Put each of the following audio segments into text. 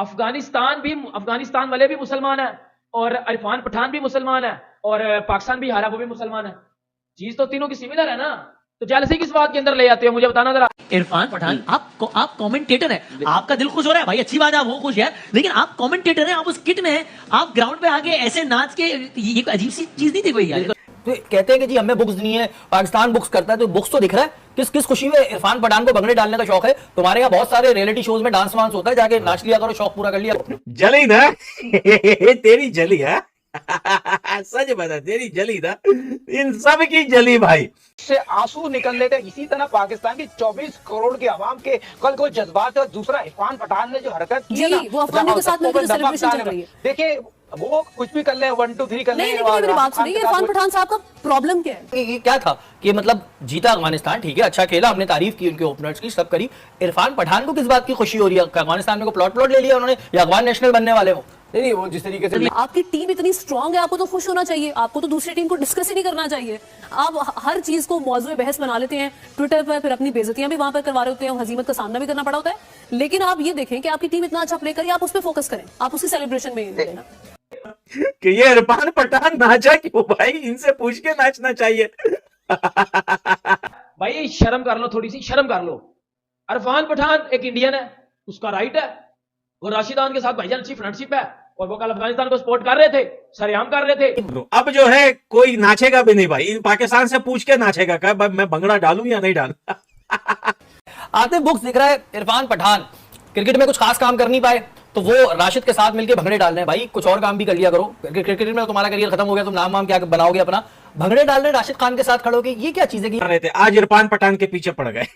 अफगानिस्तान वाले भी मुसलमान है और इरफान पठान भी मुसलमान है और पाकिस्तान भी हारा वो भी मुसलमान है। चीज तो तीनों की सिमिलर है ना, तो जेलसी किस बात के अंदर ले आते हो मुझे बताना जरा। इरफान पठान आप कमेंटेटर हैं, आपका दिल खुश हो रहा है भाई, अच्छी बात है, आप वो खुश है, लेकिन आप कमेंटेटर हैं, आप उस किट में हैं, आप ग्राउंड पे आके ऐसे नाच के, ये अजीब सी चीज नहीं थी कोई यार। तो कहते हैं कि जी हमें बुक्स नहीं है, पाकिस्तान बुक्स करता है, तो बुक्स तो दिख रहा है। किस किस खुशी में इरफान पठान को भंगड़े डालने का शौक है? तुम्हारे यहाँ बहुत सारे रियलिटी शोज में डांस वांस होता है, जाके नाच लिया करो, शौक पूरा कर लिया। जली ना तेरी जली है सच बता, तेरी जली ना, इन सब की जली भाई से आंसू निकल लेते। इसी तरह पाकिस्तान की 24 करोड़ की आवाम के कल को जज्बात है। दूसरा इरफान पठान ने जो हरकत की है ना, वो अफगानियों के साथ मिलकर सेलिब्रेशन चल रही है। देखिए वो कुछ भी कर ले, 1 2 3 कर ले। मेरी बात सुनिए, इरफान पठान साहब का प्रॉब्लम क्या है? ये क्या था कि मतलब जीता अफगानिस्तान, ठीक है, अच्छा खेला, हमने तारीफ की उनके ओपनर्स की, सब करी। इरफान पठान को किस बात की खुशी हो रही है? अफगानिस्तान में को प्लॉट ले लिया उन्होंने, या अफगान नेशनल बनने वाले हो? नहीं, वो जिस तरीके से आपकी टीम इतनी स्ट्रांग है, आपको तो खुश होना चाहिए, आपको तो दूसरी टीम को डिस्कस ही नहीं करना चाहिए। आप हर चीज को मौजूद बहस बना लेते हैं ट्विटर पर, फिर अपनी बेइज्जतियां भी वहां पर करवा रहे होते हैं, हजीमत का सामना भी करना पड़ा होता है। लेकिन आप ये देखें कि आपकी टीम इतना अच्छा प्ले करी, आप उस पर फोकस करें, आप उसी सेलिब्रेशन में लेना। कि ये इरफान पठान नाचा क्यों भाई, इनसे पूछ के नाचना चाहिए भाई शर्म कर लो, थोड़ी सी शर्म कर लो। इरफान पठान एक इंडियन है, उसका राइट है, वो राशिदान के साथ भाईजान अच्छी फ्रेंडशिप है और वो कल अफगानिस्तान को सपोर्ट कर रहे थे, सरेआम कर रहे थे। अब जो है कोई नाचेगा भी नहीं भाई, पाकिस्तान से पूछ के नाचेगा क्या मैं भंगड़ा डालूं या नहीं डालूं आते बुक्स दिख रहा है इरफान पठान क्रिकेट में कुछ खास काम कर नहीं पाए, तो वो राशिद के साथ मिलकर भंगड़े डाल रहे हैं। भाई कुछ और काम भी कर लिया करो, क्रिकेट में तुम्हारा करियर खत्म हो गया, तुम नाम वाम क्या बनाओगे अपना? भंगड़े डाल रहे राशिद खान के साथ खड़ोगे, ये क्या चीज है? रहे थे आज इरफान पठान के पीछे पड़ गए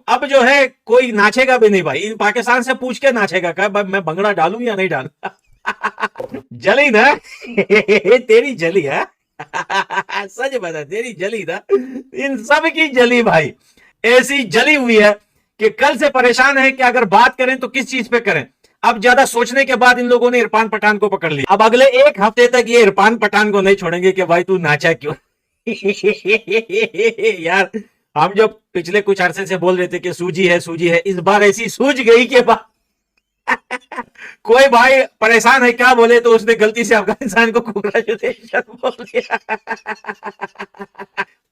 अब जो है कोई नाचेगा भी नहीं भाई, पाकिस्तान से पूछ के नाचेगा क्या मैं भंगड़ा डालूं या नहीं डालूं जली ना तेरी जली है सच बता, तेरी जली ना, इन सब की जली भाई, ऐसी जली हुई है कि कल से परेशान है कि अगर बात करें तो किस चीज पे करें। अब ज्यादा सोचने के बाद इन लोगों ने इरफान पठान को पकड़ लिया। अब अगले एक हफ्ते तक ये इरफान पठान को नहीं छोड़ेंगे कि भाई तू नाचा क्यों यार हम जब पिछले कुछ अरसे से बोल रहे थे कि सूजी है, इस बार ऐसी सूझ गई के बाद कोई भाई परेशान है क्या बोले तो उसने गलती से अफगानिस्तान को कांग्रेचुलेशन बोल दिया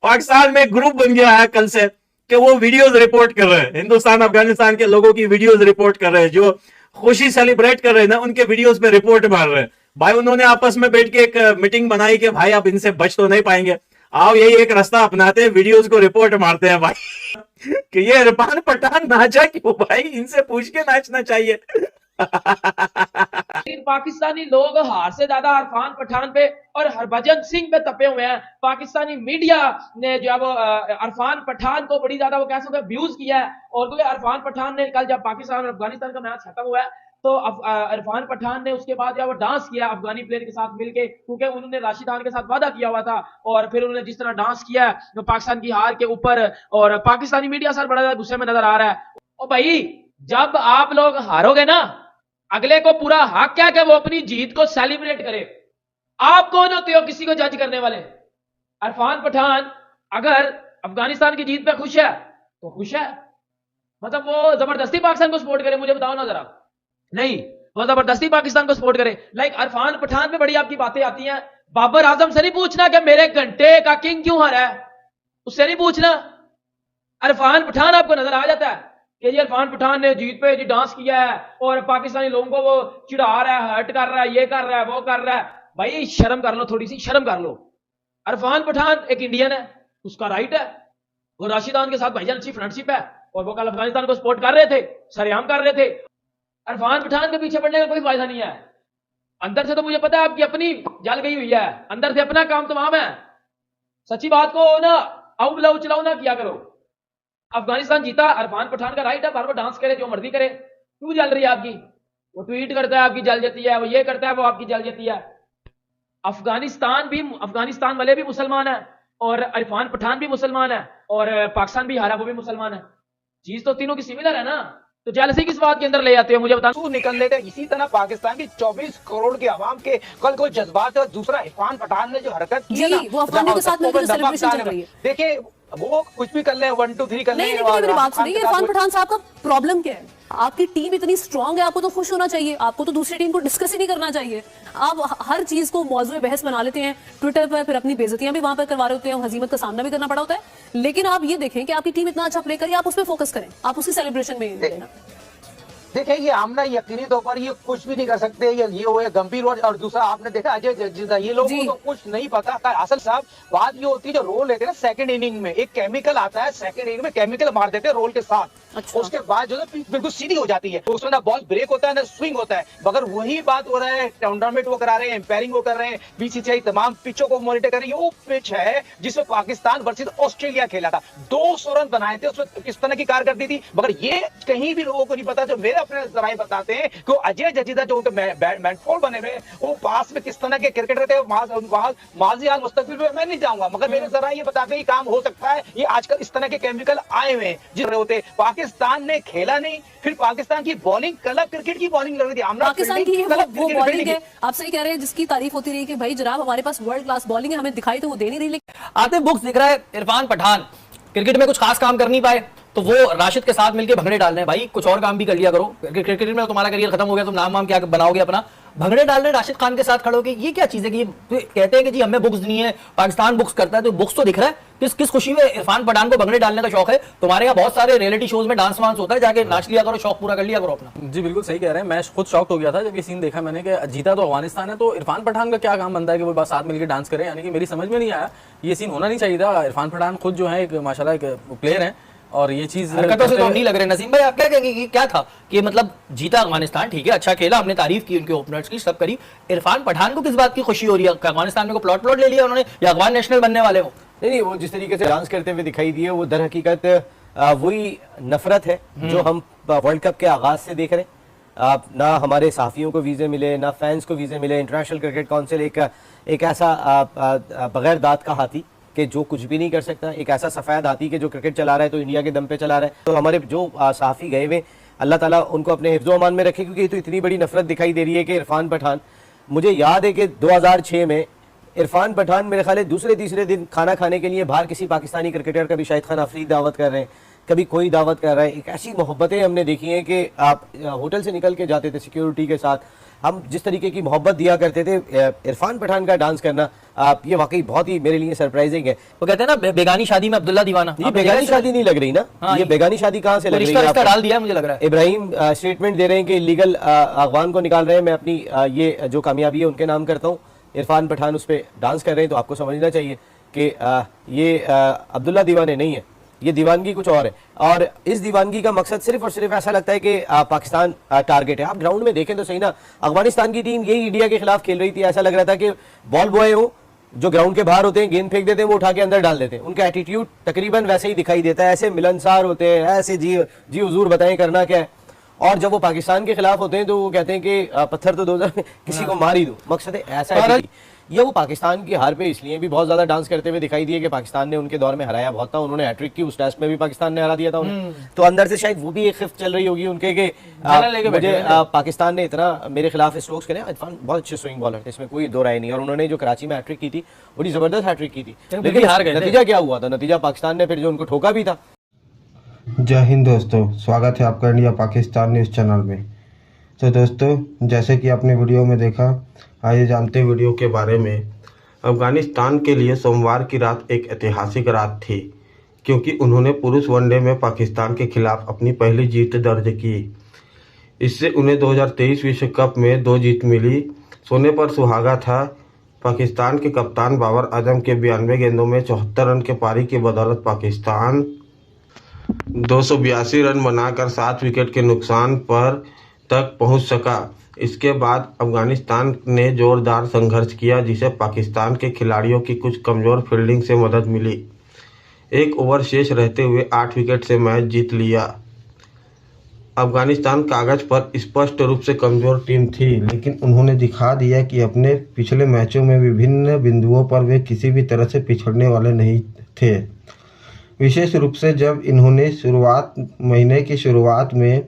पाकिस्तान में ग्रुप बन गया है कल से कि वो वीडियोस रिपोर्ट कर रहे हैं, हिंदुस्तान अफगानिस्तान के लोगों की वीडियोस रिपोर्ट कर रहे हैं, जो खुशी सेलिब्रेट कर रहे हैं ना उनके वीडियोस पे रिपोर्ट मार रहे हैं। भाई उन्होंने आपस में बैठ के एक मीटिंग बनाई कि भाई अब इनसे बच तो नहीं पाएंगे, आओ यही एक रास्ता अपनाते हैं, वीडियोस को रिपोर्ट मारते हैं भाई कि ये इरफान पठान नाचा क्यों भाई, इनसे पूछ के नाचना चाहिए पाकिस्तानी लोग हार से ज्यादा इरफान पठान पे और हरभजन सिंह पे तपे हुए हैं। पाकिस्तानी मीडिया ने जो वो इरफान पठान को बड़ी ज्यादा वो कह सकते व्यूज किया है, और क्योंकि इरफान पठान ने कल जब पाकिस्तान और अफगानिस्तान का मैच खत्म हुआ है तो इरफान पठान ने उसके बाद वो डांस किया अफगानी प्लेयर के साथ मिलके, क्योंकि उन्होंने राशिद खान के साथ वादा किया हुआ था, और फिर उन्होंने जिस तरह डांस किया है पाकिस्तान की हार के ऊपर, और पाकिस्तानी मीडिया सर बड़ा गुस्से में नजर आ रहा है। और भाई जब आप लोग हारोगे ना, अगले को पूरा हक क्या कि वो अपनी जीत को सेलिब्रेट करे। आप कौन होते हो किसी को जज करने वाले? इरफान पठान अगर अफगानिस्तान की जीत पे खुश है तो खुश है, मतलब वो जबरदस्ती पाकिस्तान को सपोर्ट करे? मुझे बताओ ना जरा। नहीं, वो जबरदस्ती पाकिस्तान को सपोर्ट करे। लाइक इरफान पठान पे बड़ी आपकी बातें आती हैं, बाबर आजम से नहीं पूछना कि मेरे घंटे का किंग क्यों हारा है, उससे नहीं पूछना। इरफान पठान आपको नजर आ जाता है कि ये इरफान पठान ने जीत पे जी डांस किया है और पाकिस्तानी लोगों को वो चिढ़ा रहा है, हर्ट कर रहा है, ये कर रहा है, वो कर रहा है। भाई शर्म कर लो, थोड़ी सी शर्म कर लो। इरफान पठान एक इंडियन है, उसका राइट है, वो राशिदान के साथ भाईजान अच्छी फ्रेंडशिप है और वो कल अफगानिस्तान को सपोर्ट कर रहे थे, सरेआम कर रहे थे। इरफान पठान के पीछे पड़ने का कोई फायदा नहीं है। अंदर से तो मुझे पता है आपकी अपनी जल गई हुई है, अंदर से अपना काम तमाम है। सच्ची बात को ना आउ बुलाओ चलाओ ना किया करो। अफगानिस्तान जीता, इरफान पठान का राइट है, बार बार डांस करे, जो मर्जी करे, क्यों जल रही है आपकी? वो ट्वीट करता है आपकी जल जाती है, वो ये करता है वो आपकी जल जाती है। अफगानिस्तान वाले भी मुसलमान है और इरफान पठान भी मुसलमान है और पाकिस्तान भी हारा वो भी मुसलमान है। चीज तो तीनों की सिमिलर है ना, तो जेलसी किस बात के अंदर ले आते हो मुझे बताना। निकल लेते। इसी तरह पाकिस्तान की 24 करोड़ की आवाम के कल को जज्बात है। दूसरा इरफान पठान ने जो हरकत की है ना, वो अफगानियों के साथ मिलकर सेलिब्रेशन चल रही है। देखिए वो कुछ भी कर ले, 1 2 3 कर ले। नहीं लेकिन मेरी बात सुनिए, इरफान पठान साहब का प्रॉब्लम क्या है? आपकी टीम इतनी स्ट्रांग है, आपको तो खुश होना चाहिए, आपको तो दूसरी टीम को डिस्कस ही नहीं करना चाहिए। आप हर चीज को मौजूद बहस बना लेते हैं ट्विटर पर, फिर अपनी बेइज्जतियां भी वहां पर करवा रहे होते हैं, हजीमत का सामना भी करना पड़ा होता है। लेकिन आप ये देखें कि आपकी टीम इतना अच्छा प्ले करी, आप उस पर फोकस करें, आप उसी सेलिब्रेशन में लेना। देखिए ये आमना यकीनी तौर पर ये कुछ भी नहीं कर सकते, ये हो गंभीर और दूसरा आपने देखा अजय जडेजा, ये लोगों को तो कुछ नहीं पता। असल साहब बात ये होती है, जो रोल लेते हैं ना सेकंड इनिंग में, एक केमिकल आता है, सेकंड इनिंग में केमिकल मार देते हैं रोल के साथ। अच्छा। उसके बाद जो है बिल्कुल सीधी हो जाती है, उसमें ना बॉल ब्रेक होता है ना स्विंग होता है। मगर वही बात हो रहा है, टूर्नामेंट वो करा रहे हैं, एम्पायरिंग वो कर रहे हैं, बीसीसीआई तमाम पिचों को मॉनिटर कर रही है। वो पिच है जिसमें पाकिस्तान वर्सेस ऑस्ट्रेलिया खेला था, 200 रन बनाए थे, उसमें किस तरह की कारकर्दगी थी। मगर ये कहीं भी लोगों को नहीं पता, जो मेरे अपने जराए बताते हैं कि अजय जडेजा जो उनके मैनफोल बने हुए, वो पास में किस तरह के क्रिकेटर थे, माजी आज मुस्तकबिल में मैं नहीं जाऊंगा, मगर मेरे जरा ये बताते हैं काम हो सकता है। ये आजकल इस तरह के केमिकल आए हुए हैं जिस रहे होते। पाकिस्तान ने खेला नहीं, फिर पाकिस्तान की बॉलिंग क्लब क्रिकेट की बॉलिंग लग रही थी, पाकिस्तान की वो बॉलिंग है, आप सही कह रहे हैं, जिसकी तारीफ होती रही कि भाई जनाब हमारे पास वर्ल्ड क्लास बॉलिंग है, हमें दिखाई तो वो दे नहीं रही। आते बुक्स दिख रहा है इरफान पठान क्रिकेट में कुछ खास काम कर नहीं पाए तो वो राशिद के साथ मिलकर भंगड़े डाल रहे हैं। भाई कुछ और काम भी कर लिया करो, क्रिकेट में तुम्हारा करियर खत्म हो गया, तुम नाम वाम क्या बनाओगे अपना? भंगड़े डाल रहे राशिद खान के साथ खड़े होके, ये क्या चीज है कि कहते हैं कि जी हमें बुक्स नहीं है, पाकिस्तान बुक्स करता है, तो बुक्स तो दिख रहा है। किस खुशी में इरफान पठान को भंगड़े डालने का शौक है? तुम्हारे यहाँ बहुत सारे रियलिटी शोज में डांस वांस होता है, जाके नाच लिया करो, शौक पूरा कर लिया करो अपना। जी बिल्कुल सही कह रहे हैं। मैं खुद शॉक्ड हो गया था जब ये सीन देखा मैंने कि जीता तो अफगानिस्तान है, तो इरफान पठान का क्या काम बनता है कि वो बस साथ मिलकर डांस करें? यानी कि मेरी समझ में नहीं आया, ये सीन होना नहीं चाहिए था। इरफान पठान खुद जो है एक माशाल्लाह एक प्लेयर है और ये चीज हरकतों से तो नहीं लग रहे। नसीम भाई आप क्या कहेंगे कि क्या था कि मतलब जीता अफगानिस्तान, ठीक है अच्छा खेला, हमने तारीफ की उनके ओपनर्स की, सब करी, इरफान पठान को किस बात की खुशी हो रही है? अफगानिस्तान में को प्लॉट ले लिया उन्होंने, या अफगान नेशनल बनने वाले हो? नहीं, वो जिस तरीके से डांस करते हुए दिखाई दिए वो दर हकीकत वही नफरत है जो हम वर्ल्ड कप के आगाज से देख रहे हैं। ना हमारे साफियों को वीजे मिले, ना फैंस को वीजे मिले। इंटरनेशनल क्रिकेट काउंसिल एक ऐसा बगैर दांत का हाथी कि जो कुछ भी नहीं कर सकता, एक ऐसा सफेद हाथी कि जो क्रिकेट चला रहा है तो इंडिया के दम पे चला रहा है। तो हमारे जो साफी गए हुए, अल्लाह ताला उनको अपने हिफ्ज़ो अमान में रखे, क्योंकि तो इतनी बड़ी नफरत दिखाई दे रही है कि इरफान पठान, मुझे याद है कि 2006 में इरफान पठान मेरे ख्याल है दूसरे तीसरे दिन खाना खाने के लिए बाहर किसी पाकिस्तानी क्रिकेटर का भी शाहिद खान अफरीदी दावत कर रहे हैं, कभी कोई दावत कर रहा है। एक ऐसी मोहब्बतें हमने देखी हैं कि आप होटल से निकल के जाते थे सिक्योरिटी के साथ, हम जिस तरीके की मोहब्बत दिया करते थे, इरफान पठान का डांस करना आप ये वाकई बहुत ही मेरे लिए सरप्राइजिंग है। वो कहते हैं ना बेगानी शादी में अब्दुल्ला दीवाना, ये बेगानी शादी नहीं लग रही ना। हाँ, ये बेगानी शादी कहाँ से लग रही है? रिश्ता डाल दिया मुझे लग रहा है। इब्राहिम स्टेटमेंट दे रहे हैं कि इलीगल अफगान को निकाल रहे हैं, मैं अपनी ये जो कामयाबी है उनके नाम करता हूँ। इरफान पठान उस पर डांस कर रहे हैं, तो आपको समझना चाहिए कि ये अब्दुल्ला दीवाने नहीं है, ये दीवानगी कुछ और है। और इस दीवानगी का मकसद सिर्फ और सिर्फ ऐसा लगता है कि पाकिस्तान टारगेट है। आप ग्राउंड में देखें तो सही ना, अफगानिस्तान की टीम यही इंडिया के खिलाफ खेल रही थी, ऐसा लग रहा था कि बॉल बॉय हो जो ग्राउंड के बाहर होते हैं, गेंद फेंक देते हैं, वो उठा के अंदर डाल देते हैं। उनका एटीट्यूड तकरीबन वैसे ही दिखाई देता है, ऐसे मिलनसार होते हैं, ऐसे जी हुजूर बताएं करना क्या है। और जब वो पाकिस्तान के खिलाफ होते हैं तो वो कहते हैं कि पत्थर तो 2000 में किसी को मार ही दो, मकसद है ऐसा है। ये वो पाकिस्तान की हार पे इसलिए भी बहुत ज्यादा डांस करते हुए दिखाई दिए कि पाकिस्तान ने उनके दौर में हराया बहुत था, उन्होंने हैट्रिक की, उस टेस्ट में भी पाकिस्तान ने हरा दिया था उन्हें। तो अंदर से शायद वो भी एक खिफ्त चल रही होगी उनके कि मुझे पाकिस्तान ने इतना मेरे खिलाफ स्ट्रोक्स करे। इरफान बहुत अच्छे स्विंग बॉलर थे, इसमें कोई दो राय नहीं, और उन्होंने जो कराची में हैट्रिक की थी बड़ी जबरदस्त हैट्रिक की थी, लेकिन हार गए। नतीजा क्या हुआ था? नतीजा पाकिस्तान ने फिर जो उनको ठोका भी था। जय हिंद दोस्तों, स्वागत है आपका इंडिया पाकिस्तान न्यूज़ चैनल में। तो दोस्तों जैसे कि आपने वीडियो में देखा, आइए जानते हैं वीडियो के बारे में। अफगानिस्तान के लिए सोमवार की रात एक ऐतिहासिक रात थी, क्योंकि उन्होंने पुरुष वनडे में पाकिस्तान के खिलाफ अपनी पहली जीत दर्ज की। इससे उन्हें 2023 विश्व कप में 2 जीत मिली। सोने पर सुहागा था। पाकिस्तान के कप्तान बाबर आजम के 92 गेंदों में 74 रन के पारी की बदौलत पाकिस्तान 282 रन बनाकर 7 विकेट के नुकसान पर तक पहुंच सका। इसके बाद अफगानिस्तान ने जोरदार संघर्ष किया, जिसे पाकिस्तान के खिलाड़ियों की कुछ कमजोर फील्डिंग से मदद मिली। 1 ओवर शेष रहते हुए 8 विकेट से मैच जीत लिया। अफगानिस्तान कागज पर स्पष्ट रूप से कमजोर टीम थी, लेकिन उन्होंने दिखा दिया कि अपने पिछले मैचों में विभिन्न बिंदुओं पर वे किसी भी तरह से पिछड़ने वाले नहीं थे। विशेष रूप से जब इन्होंने महीने की शुरुआत में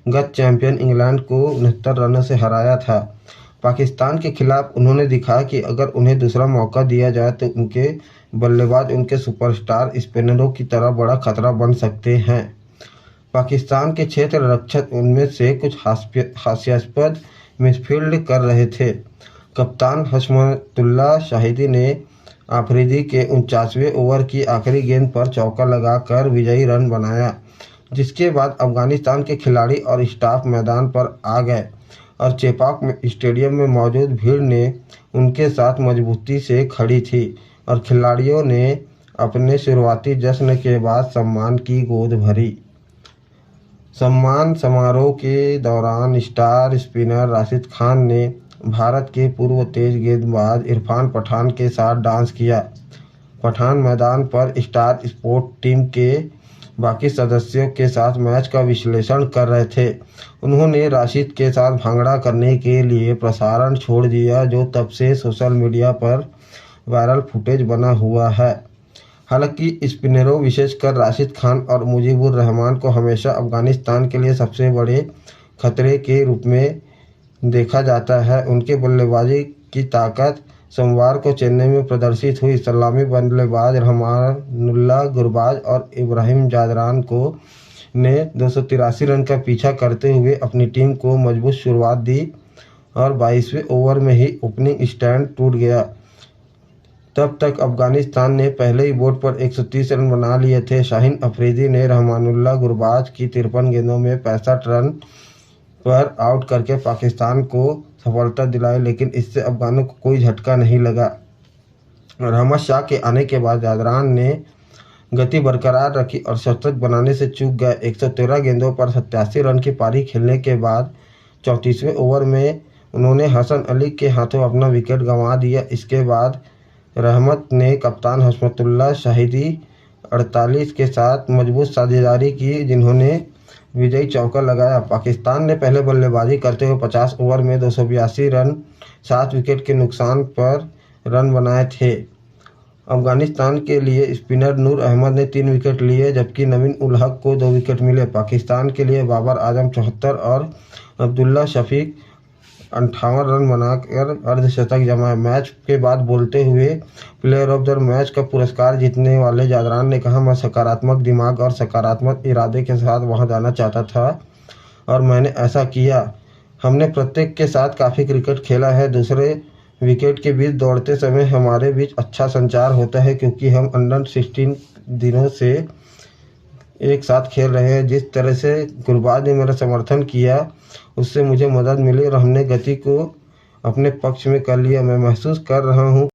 गत चैंपियन इंग्लैंड को 69 रनों से हराया था। पाकिस्तान के खिलाफ उन्होंने दिखाया कि अगर उन्हें दूसरा मौका दिया जाए तो उनके बल्लेबाज उनके सुपरस्टार स्पिनरों की तरह बड़ा खतरा बन सकते हैं। पाकिस्तान के क्षेत्र रक्षक उनमें से कुछ हास्यास्पद मिसफील्ड कर रहे थे। कप्तान हशमतुल्लाह शाहिदी ने आफरीदी के 49वें ओवर की आखिरी गेंद पर चौका लगाकर विजयी रन बनाया, जिसके बाद अफगानिस्तान के खिलाड़ी और स्टाफ मैदान पर आ गए और चेपाक स्टेडियम में मौजूद भीड़ ने उनके साथ मजबूती से खड़ी थी और खिलाड़ियों ने अपने शुरुआती जश्न के बाद सम्मान की गोद भरी। सम्मान समारोह के दौरान स्टार स्पिनर राशिद खान ने भारत के पूर्व तेज गेंदबाज इरफान पठान के साथ डांस किया। पठान मैदान पर स्टार स्पोर्ट टीम के बाकी सदस्यों के साथ मैच का विश्लेषण कर रहे थे। उन्होंने राशिद के साथ भांगड़ा करने के लिए प्रसारण छोड़ दिया, जो तब से सोशल मीडिया पर वायरल फुटेज बना हुआ है। हालांकि स्पिनरों विशेषकर राशिद खान और मुजीबुर रहमान को हमेशा अफगानिस्तान के लिए सबसे बड़े खतरे के रूप में देखा जाता है। उनके बल्लेबाजी की ताकत सोमवार को चेन्नई में प्रदर्शित हुई। सलामी बल्लेबाज रहमानुल्लाह गुरबाज और इब्राहिम जादरान को ने 283 रन का पीछा करते हुए अपनी टीम को मजबूत शुरुआत दी और 22वें ओवर में ही ओपनिंग स्टैंड टूट गया। तब तक अफगानिस्तान ने पहले ही बोर्ड पर 130 रन बना लिए थे। शाहीन अफरीदी ने रहमानुल्लाह गुरबाज की 53 गेंदों में 65 रन पर आउट करके पाकिस्तान को सफलता दिलाई, लेकिन इससे अफगानों को कोई झटका नहीं लगा। रहमत शाह के आने के बाद जादरान ने गति बरकरार रखी और शतक बनाने से चूक गए। 113 गेंदों पर 87 रन की पारी खेलने के बाद 34वें ओवर में उन्होंने हसन अली के हाथों अपना विकेट गंवा दिया। इसके बाद रहमत ने कप्तान हशमतुल्लाह शाहिदी 48 के साथ मजबूत साझेदारी की, जिन्होंने विजयी चौका लगाया। पाकिस्तान ने पहले बल्लेबाजी करते हुए 50 ओवर में 282 रन 7 विकेट के नुकसान पर रन बनाए थे। अफगानिस्तान के लिए स्पिनर नूर अहमद ने 3 विकेट लिए, जबकि नवीन उल हक को 2 विकेट मिले। पाकिस्तान के लिए बाबर आजम 74 और अब्दुल्ला शफीक 58 रन बनाकर अर्धशतक जमाए। मैच के बाद बोलते हुए प्लेयर ऑफ द मैच का पुरस्कार जीतने वाले जादरान ने कहा, मैं सकारात्मक दिमाग और सकारात्मक इरादे के साथ वहां जाना चाहता था और मैंने ऐसा किया। हमने प्रत्येक के साथ काफ़ी क्रिकेट खेला है। दूसरे विकेट के बीच दौड़ते समय हमारे बीच अच्छा संचार होता है, क्योंकि हम अंडर 16 दिनों से एक साथ खेल रहे हैं। जिस तरह से गुरबाज ने मेरा समर्थन किया, उससे मुझे मदद मिली और हमने गति को अपने पक्ष में कर लिया। मैं महसूस कर रहा हूँ